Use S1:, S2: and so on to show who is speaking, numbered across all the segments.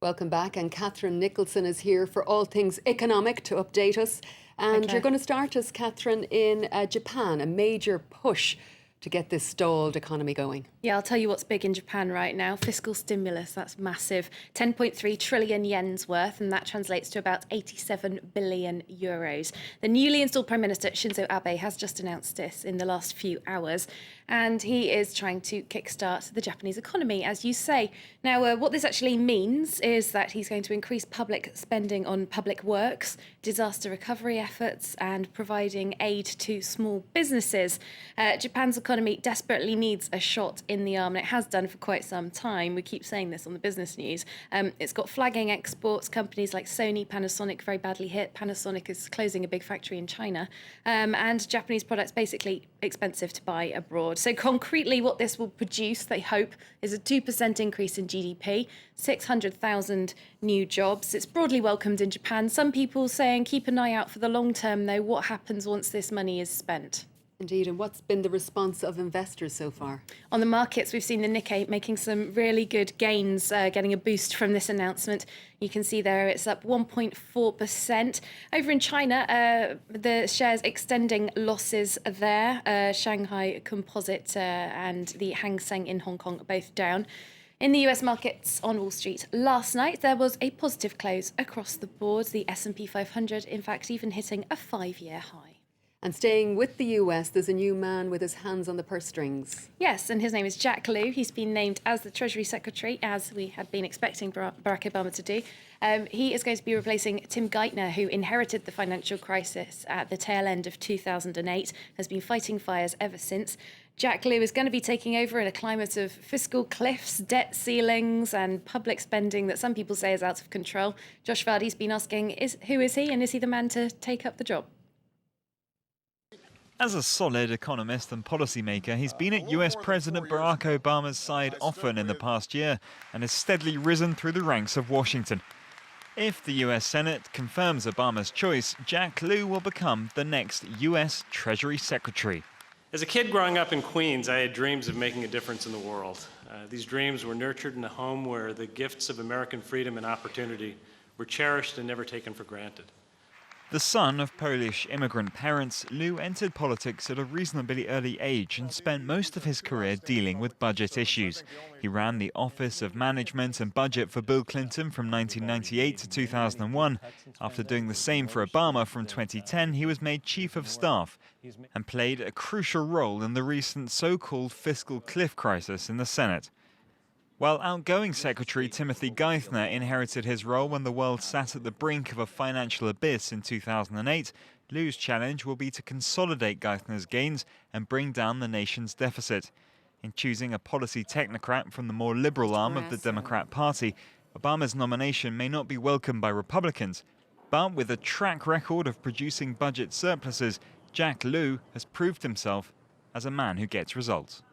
S1: Welcome back, and Catherine Nicholson is here for all things economic to update us. And
S2: Okay.
S1: you're going to start us, Catherine, in Japan, a major push to get this stalled economy going.
S2: Yeah, I'll tell you what's big in Japan right now. Fiscal stimulus, that's massive. 10.3 trillion yen's worth, and that translates to about 87 billion euros. The newly installed Prime Minister Shinzo Abe has just announced this in the last few hours, and he is trying to kickstart the Japanese economy, as you say. Now, what this actually means is that he's going to increase public spending on public works, disaster recovery efforts, and providing aid to small businesses. Japan's economy desperately needs a shot in the arm, and it has done for quite some time. We keep saying this on the business news. It's got flagging exports. Companies like Sony, Panasonic very badly hit. Panasonic is closing a big factory in China, and Japanese products basically expensive to buy abroad. So concretely, what this will produce, they hope, is a 2% increase in GDP, 600,000 new jobs. It's broadly welcomed in Japan. Some people saying keep an eye out for the long term, though. What happens once this money is spent?
S1: Indeed, and what's been the response of investors so far?
S2: On the markets, we've seen the Nikkei making some really good gains, getting a boost from this announcement. You can see there it's up 1.4%. Over in China, the shares extending losses there. Shanghai Composite and the Hang Seng in Hong Kong are both down. In the US markets on Wall Street last night, there was a positive close across the board. The S&P 500, in fact, even hitting a 5-year high.
S1: And staying with the US, there's a new man with his hands on the purse strings.
S2: Yes, and his name is Jack Lew. He's been named as the Treasury Secretary, as we had been expecting Barack Obama to do. He is going to be replacing Tim Geithner, who inherited the financial crisis at the tail end of 2008, has been fighting fires ever since. Jack Lew is going to be taking over in a climate of fiscal cliffs, debt ceilings, and public spending that some people say is out of control. Josh Vardy's been asking, who is he, and is he the man to take up the job?
S3: As a solid economist and policymaker, he's been at US President Barack Obama's side often in the past year and has steadily risen through the ranks of Washington. If the US Senate confirms Obama's choice, Jack Lew will become the next US Treasury Secretary.
S4: As a kid growing up in Queens, I had dreams of making a difference in the world. These dreams were nurtured in a home where the gifts of American freedom and opportunity were cherished and never taken for granted.
S3: The son of Polish immigrant parents, Lew entered politics at a reasonably early age and spent most of his career dealing with budget issues. He ran the Office of Management and Budget for Bill Clinton from 1998 to 2001. After doing the same for Obama from 2010, he was made Chief of Staff and played a crucial role in the recent so-called fiscal cliff crisis in the Senate. While outgoing Secretary Timothy Geithner inherited his role when the world sat at the brink of a financial abyss in 2008, Lew's challenge will be to consolidate Geithner's gains and bring down the nation's deficit. In choosing a policy technocrat from the more liberal arm of the Democrat Party, Obama's nomination may not be welcomed by Republicans, but with a track record of producing budget surpluses, Jack Lew has proved himself as a man who gets results.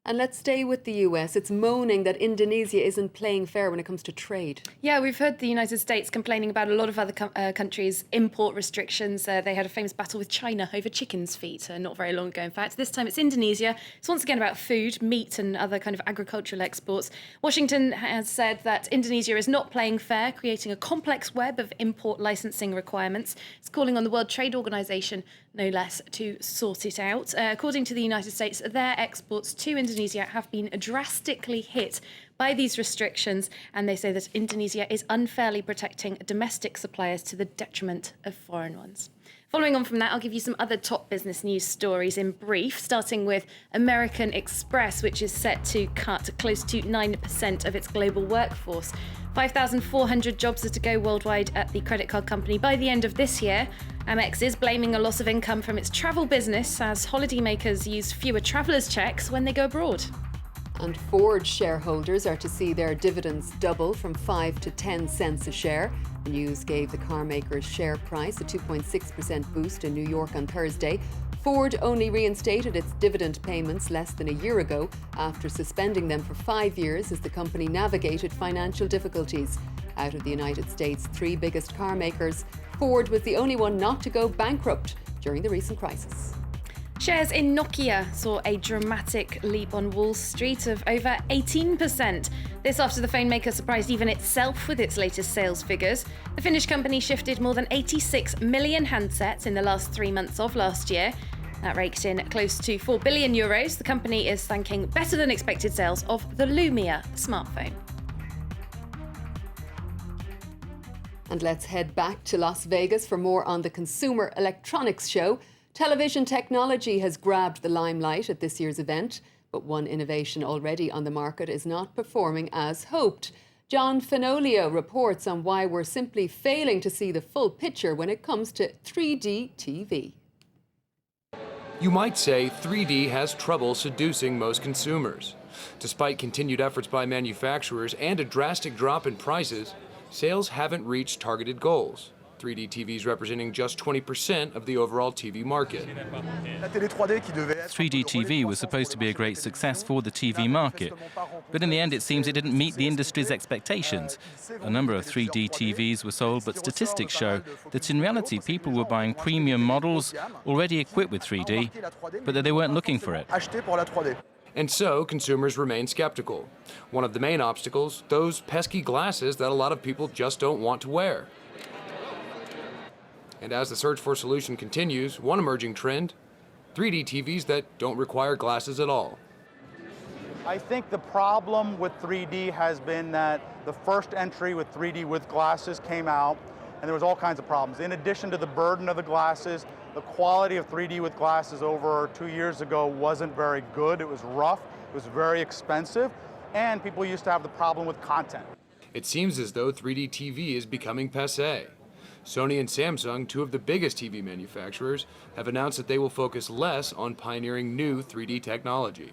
S1: And let's stay with the US. It's moaning that Indonesia isn't playing fair when it comes to trade.
S2: Yeah, we've heard the United States complaining about a lot of other countries' import restrictions. They had a famous battle with China over chicken's feet not very long ago, in fact. This time it's Indonesia. It's once again about food, meat and other kind of agricultural exports. Washington has said that Indonesia is not playing fair, creating a complex web of import licensing requirements. It's calling on the World Trade Organization, no less, to sort it out. According to the United States, their exports to Indonesia have been drastically hit by these restrictions, and they say that Indonesia is unfairly protecting domestic suppliers to the detriment of foreign ones. Following on from that, I'll give you some other top business news stories in brief, starting with American Express, which is set to cut close to 9% of its global workforce. 5,400 jobs are to go worldwide at the credit card company by the end of this year. Amex is blaming a loss of income from its travel business as holidaymakers use fewer travellers' checks when they go abroad.
S1: And Ford shareholders are to see their dividends double from 5 to 10 cents a share. The news gave the car maker's share price a 2.6% boost in New York on Thursday. Ford only reinstated its dividend payments less than a year ago after suspending them for 5 years as the company navigated financial difficulties. Out of the United States' 3 biggest car makers, Ford was the only one not to go bankrupt during the recent crisis.
S2: Shares in Nokia saw a dramatic leap on Wall Street of over 18%. This after the phone maker surprised even itself with its latest sales figures. The Finnish company shifted more than 86 million handsets in the last 3 months of last year. That raked in close to €4 billion. The company is thanking better than expected sales of the Lumia smartphone.
S1: And let's head back to Las Vegas for more on the Consumer Electronics Show. Television technology has grabbed the limelight at this year's event, but one innovation already on the market is not performing as hoped. John Fenolio reports on why we're simply failing to see the full picture when it comes to 3D TV.
S5: You might say 3D has trouble seducing most consumers. Despite continued efforts by manufacturers and a drastic drop in prices, sales haven't reached targeted goals. 3D TVs representing just 20% of the overall TV market.
S6: 3D TV was supposed to be a great success for the TV market, but in the end it seems it didn't meet the industry's expectations. A number of 3D TVs were sold, but statistics show that in reality people were buying premium models already equipped with 3D, but that they weren't looking for it.
S5: And so consumers remain skeptical. One of the main obstacles, those pesky glasses that a lot of people just don't want to wear. And as the search for a solution continues, one emerging trend, 3D TVs that don't require glasses at all.
S7: I think the problem with 3D has been that the first entry with 3D with glasses came out, and there was all kinds of problems. In addition to the burden of the glasses, the quality of 3D with glasses over 2 years ago wasn't very good. It was rough, it was very expensive, and people used to have the problem with content.
S5: It seems as though 3D TV is becoming passé. Sony and Samsung, two of the biggest TV manufacturers, have announced that they will focus less on pioneering new 3D technology.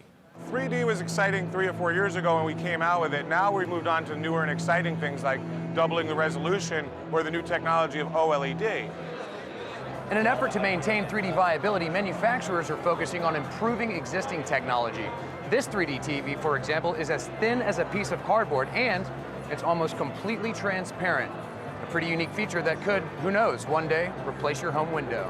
S8: 3D was exciting 3 or 4 years ago when we came out with it. Now we've moved on to newer and exciting things like doubling the resolution or the new technology of OLED.
S9: In an effort to maintain 3D viability, manufacturers are focusing on improving existing technology. This 3D TV, for example, is as thin as a piece of cardboard, and it's almost completely transparent. A pretty unique feature that could, who knows, one day replace your home window.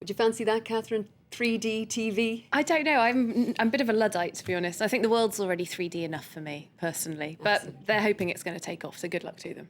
S1: Would you fancy that, Catherine? 3D TV?
S2: I don't know. I'm a bit of a Luddite, to be honest. I think the world's already 3D enough for me, personally. But
S1: Absolutely.
S2: They're hoping it's going to take off, so good luck to them.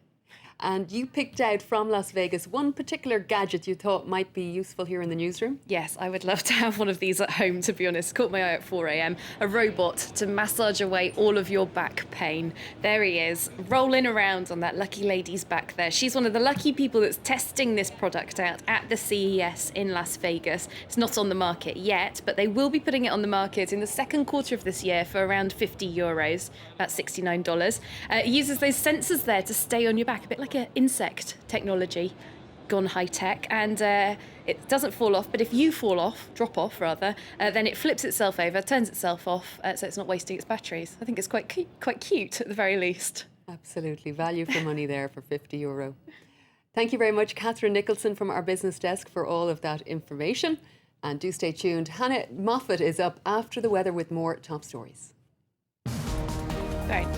S1: And you picked out from Las Vegas one particular gadget you thought might be useful here in the newsroom.
S2: Yes, I would love to have one of these at home, to be honest. Caught my eye at 4 a.m. A robot to massage away all of your back pain. There he is, rolling around on that lucky lady's back there. She's one of the lucky people that's testing this product out at the CES in Las Vegas. It's not on the market yet, but they will be putting it on the market in the second quarter of this year for around €50, about $69. It uses those sensors there to stay on your back, a bit like an insect technology gone high-tech, and it doesn't fall off, but if you fall off, drop off rather, then it flips itself over, turns itself off, so it's not wasting its batteries. I think it's quite cute at the very least.
S1: Absolutely. Value for money there for €50. Thank you very much, Catherine Nicholson from our business desk, for all of that information. And do stay tuned. Hannah Moffat is up after the weather with more top stories.
S2: Right.